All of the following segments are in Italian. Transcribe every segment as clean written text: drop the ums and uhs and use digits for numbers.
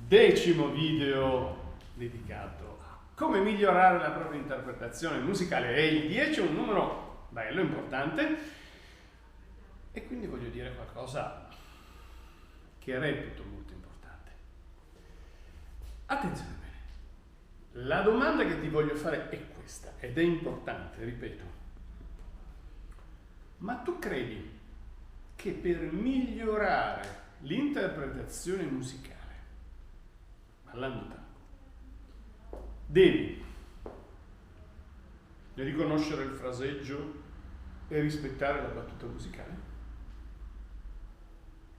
10° video dedicato a come migliorare la propria interpretazione musicale. E il 10 è un numero bello, importante, e quindi voglio dire qualcosa che reputo molto importante. Attenzione bene, la domanda che ti voglio fare è questa, ed è importante, ripeto. Ma tu credi che per migliorare l'interpretazione musicale, ballando tango, devi riconoscere il fraseggio e rispettare la battuta musicale?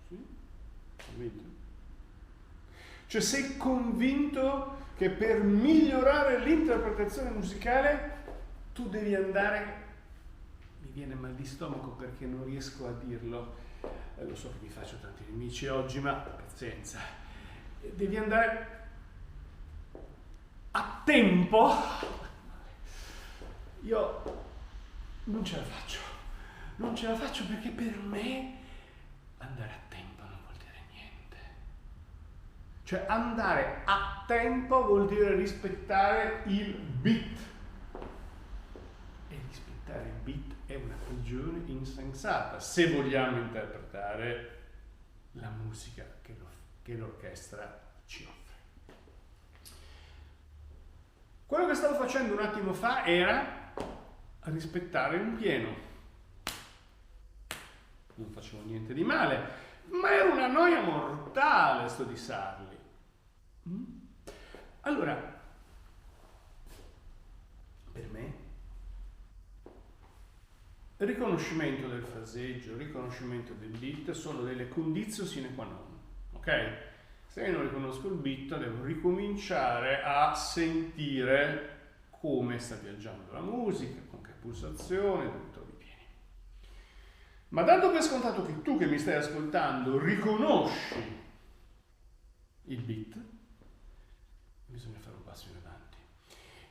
Sì? Convinto? Cioè sei convinto che per migliorare l'interpretazione musicale tu devi andare... Mi viene mal di stomaco perché non riesco a dirlo, lo so che mi faccio tanti nemici oggi, ma pazienza. Devi andare a tempo. Io non ce la faccio perché per me andare a tempo non vuol dire niente. Cioè andare a tempo vuol dire rispettare il beat. E rispettare il beat è una prigione insensata se vogliamo interpretare la musica che l'orchestra ci offre. Quello che stavo facendo un attimo fa era rispettare un pieno. Non facevo niente di male, ma era una noia mortale sto di Sarli. Allora, per me, il riconoscimento del fraseggio, il riconoscimento del beat sono delle conditio sine qua non, ok? Se io non riconosco il beat devo ricominciare a sentire come sta viaggiando la musica, con che pulsazione, dove trovi i pieni. Ma dando per scontato che tu che mi stai ascoltando riconosci il beat, bisogna fare un passo in avanti.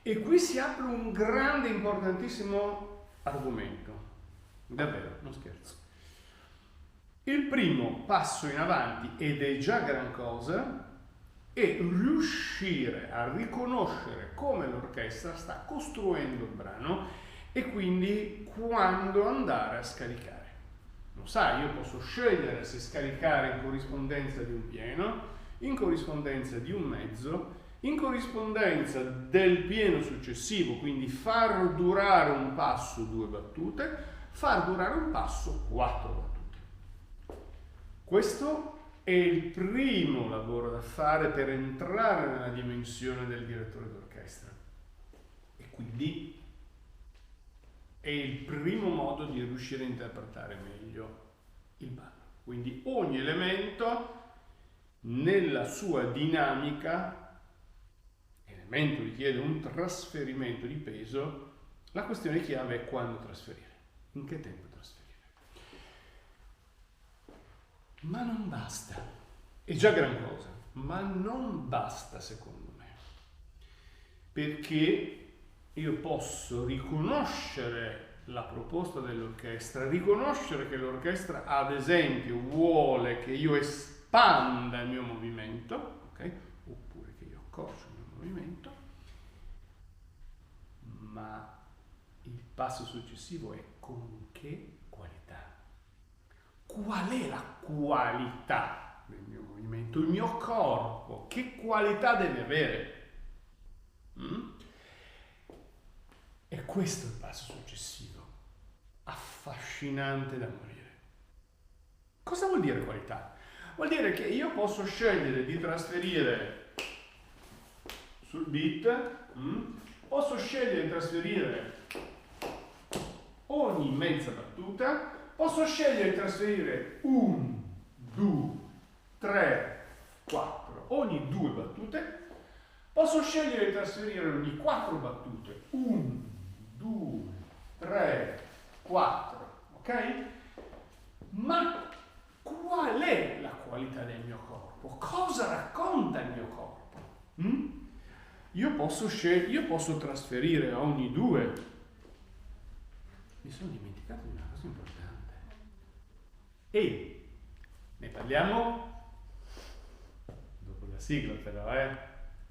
E qui si apre un grande, importantissimo argomento. Davvero, non scherzo. Il primo passo in avanti, ed è già gran cosa, è riuscire a riconoscere come l'orchestra sta costruendo il brano e quindi quando andare a scaricare. Lo sai, io posso scegliere se scaricare in corrispondenza di un pieno, in corrispondenza di un mezzo, in corrispondenza del pieno successivo, quindi far durare un passo 2 battute, far durare un passo 4 battute. Questo è il primo lavoro da fare per entrare nella dimensione del direttore d'orchestra. E quindi è il primo modo di riuscire a interpretare meglio il ballo. Quindi ogni elemento nella sua dinamica, elemento richiede un trasferimento di peso, la questione chiave è quando trasferire. In che tempo trasferire? Ma non basta. È già gran cosa, ma non basta secondo me. Perché io posso riconoscere la proposta dell'orchestra, riconoscere che l'orchestra ad esempio vuole che io espanda il mio movimento, ok? Oppure che io accorcio il mio movimento, ma il passo successivo è con che qualità? Qual è la qualità del mio movimento? Il mio corpo, che qualità deve avere? E questo è il passo successivo, affascinante da morire. Cosa vuol dire qualità? Vuol dire che io posso scegliere di trasferire sul beat, posso scegliere di trasferire ogni mezza battuta, posso scegliere di trasferire 1, 2, 3, 4, ogni 2 battute, posso scegliere di trasferire ogni 4 battute, 1, 2, 3, 4, ok? Ma qual è la qualità del mio corpo? Cosa racconta il mio corpo? Io posso trasferire a ogni 2. Mi sono dimenticato di una cosa importante. E ne parliamo dopo la sigla però,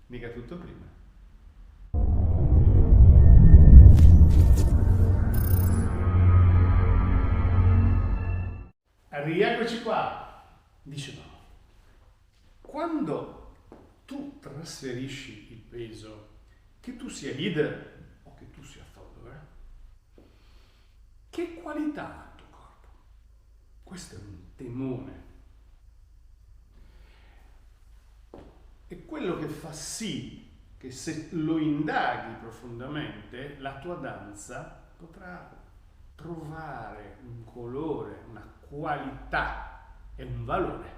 mica tutto prima. Rieccoci qua. Dicevamo, quando tu trasferisci il peso, che tu sia leader o che tu sia follower, che qualità ha il tuo corpo? Questo è un temone. È quello che fa sì che se lo indaghi profondamente, la tua danza potrà trovare un colore, una qualità e un valore.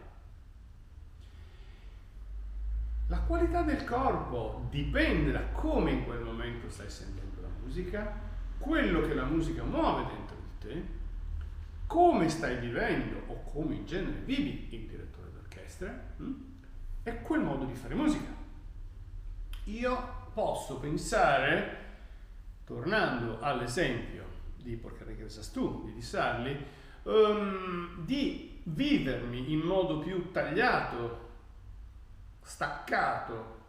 La qualità del corpo dipende da come in quel momento stai sentendo la musica, quello che la musica muove dentro di te, come stai vivendo o come in genere vivi il direttore d'orchestra e quel modo di fare musica. Io posso pensare, tornando all'esempio di Porque regresas tu, di Sarli, di vivermi in modo più tagliato, staccato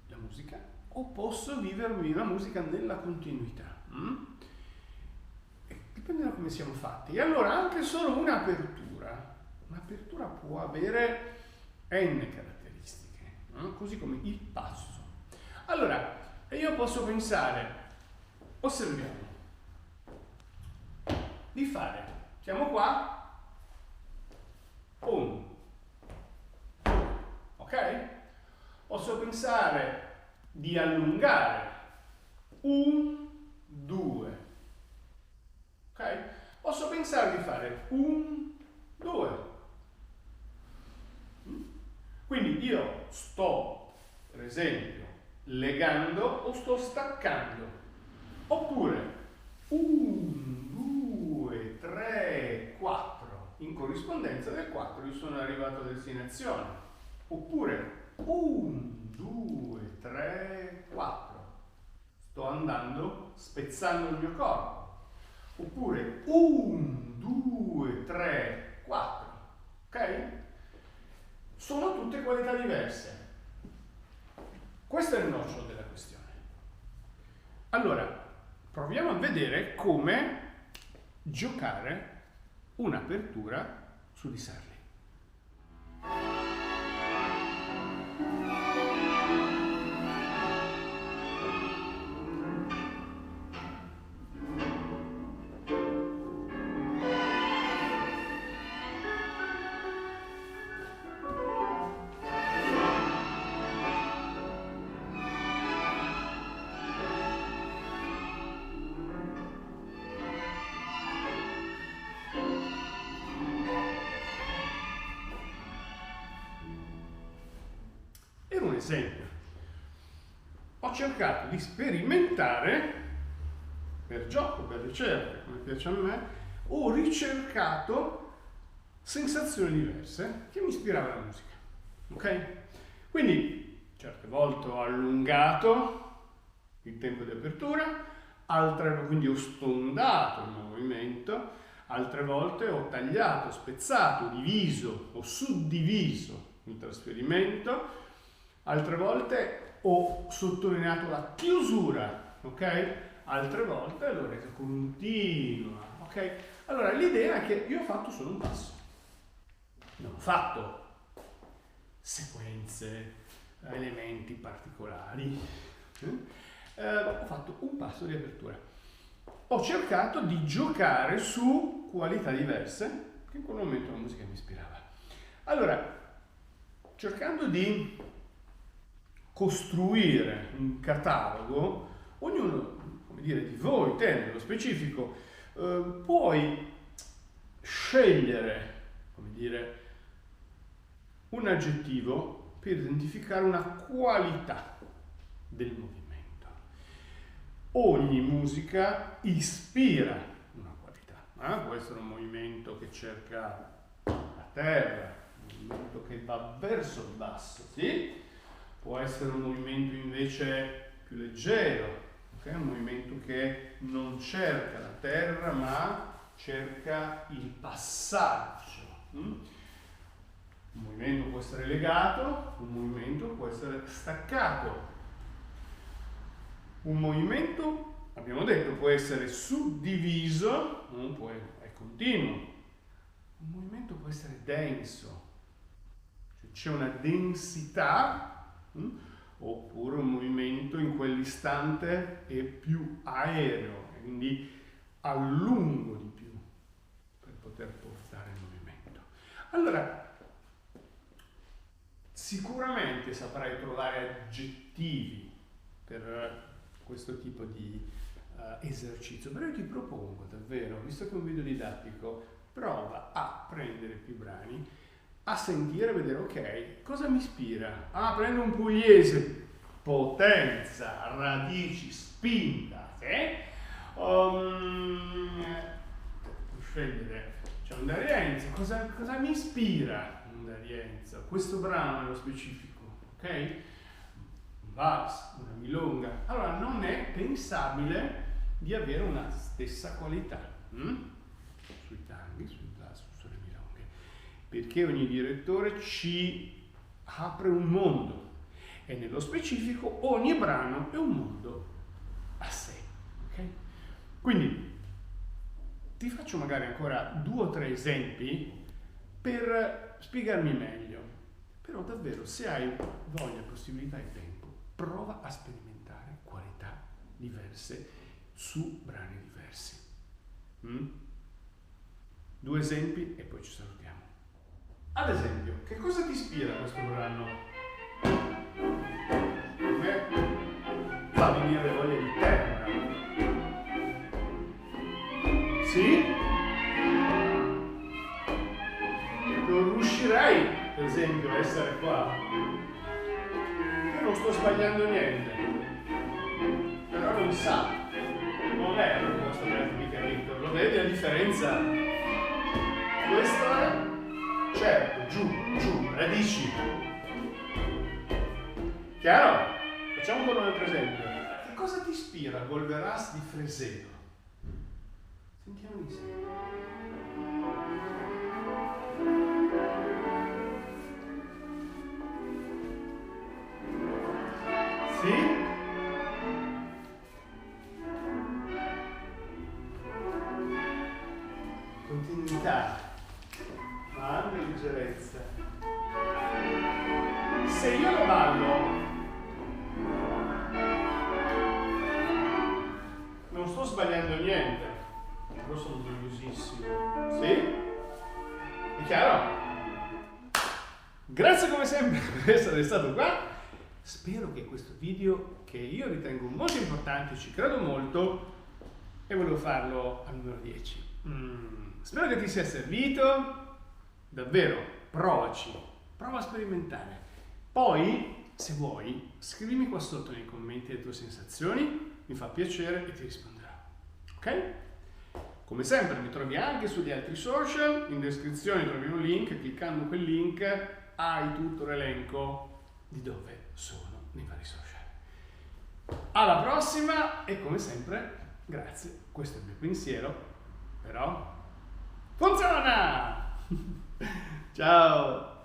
la musica, o posso vivermi la musica nella continuità. Dipende da come siamo fatti. E allora anche solo un'apertura può avere n caratteristiche, così come il passo. Allora, io posso pensare, osserviamo, di fare, siamo qua, 1, 2, ok? Posso pensare di allungare, 1, 2, ok? Posso pensare di fare 1, 2. Quindi io sto, per esempio, legando o sto staccando, oppure 1, 2, 3, 4, in corrispondenza del 4 io sono arrivato a destinazione, oppure 1, 2, 3, 4, sto andando spezzando il mio corpo, oppure 1, 2, 3, 4, ok? Sono tutte qualità diverse. Questo è il nocciolo della questione. Allora, proviamo a vedere come giocare un'apertura su di Sarli. Esempio, ho cercato di sperimentare per gioco, per ricerca, come piace a me, ho ricercato sensazioni diverse che mi ispiravano alla musica, ok? Quindi certe volte ho allungato il tempo di apertura, quindi ho stondato il movimento, altre volte ho tagliato, spezzato, diviso, ho suddiviso il trasferimento. Altre volte ho sottolineato la chiusura, ok? Altre volte l'ho resa continua, ok? Allora l'idea è che io ho fatto solo un passo. Non ho fatto sequenze, elementi particolari. Ho fatto un passo di apertura. Ho cercato di giocare su qualità diverse, che in quel momento la musica mi ispirava. Allora, cercando di costruire un catalogo, ognuno, come dire, di voi, te nello specifico, puoi scegliere, come dire, un aggettivo per identificare una qualità del movimento. Ogni musica ispira una qualità, può essere un movimento che cerca la terra, un movimento che va verso il basso, sì? Può essere un movimento invece più leggero, okay? Un movimento che non cerca la terra ma cerca il passaggio. Un movimento può essere legato, un movimento può essere staccato. Un movimento, abbiamo detto, può essere suddiviso, è continuo. Un movimento può essere denso, cioè c'è una densità, oppure un movimento in quell'istante è più aereo, quindi allungo di più per poter portare il movimento. Allora, sicuramente saprai trovare aggettivi per questo tipo di esercizio, però io ti propongo davvero, visto che è un video didattico, prova a prendere più brani, a sentire, a vedere, ok, cosa mi ispira? Ah, prendo un pugliese, potenza, radici, spinta, puoi scegliere, c'è un D'Arienzo, cosa mi ispira un D'Arienzo? Questo brano nello specifico, ok? Vals, una milonga. Allora non è pensabile di avere una stessa qualità sui tanghi, sui vals, sulle milonghe, perché ogni direttore ci apre un mondo e nello specifico ogni brano è un mondo a sé. Okay? Quindi ti faccio magari ancora 2 o 3 esempi per spiegarmi meglio, però davvero se hai voglia, possibilità e tempo, prova a sperimentare qualità diverse su brani diversi. 2 esempi e poi ci salutiamo. Ad esempio, che cosa ti ispira questo brano? A me fa venire voglia di terra. Sì? Non riuscirei, per esempio, a essere qua. Non sto sbagliando niente, però non sa, non è la proposta praticamente, lo vedi la differenza? Questo è, certo, giù, radici. Chiaro? Facciamo ancora un altro esempio. Che cosa ti ispira Volveras di Fresedo? Sentiamo insieme. Sì? Continuità, ma anche leggerezza. Se io lo ballo, non sto sbagliando niente, però sono noiosissimo. Sì? È chiaro? Grazie come sempre per essere stato qua. Spero che questo video, che io ritengo molto importante, ci credo molto, e volevo farlo al numero 10. Spero che ti sia servito, davvero, provaci, prova a sperimentare. Poi, se vuoi, scrivimi qua sotto nei commenti le tue sensazioni, mi fa piacere e ti risponderò. Ok? Come sempre mi trovi anche sugli altri social, in descrizione trovi un link, cliccando quel link hai tutto l'elenco di dove sono nei vari social. Alla prossima e come sempre grazie, questo è il mio pensiero, però funziona! Ciao!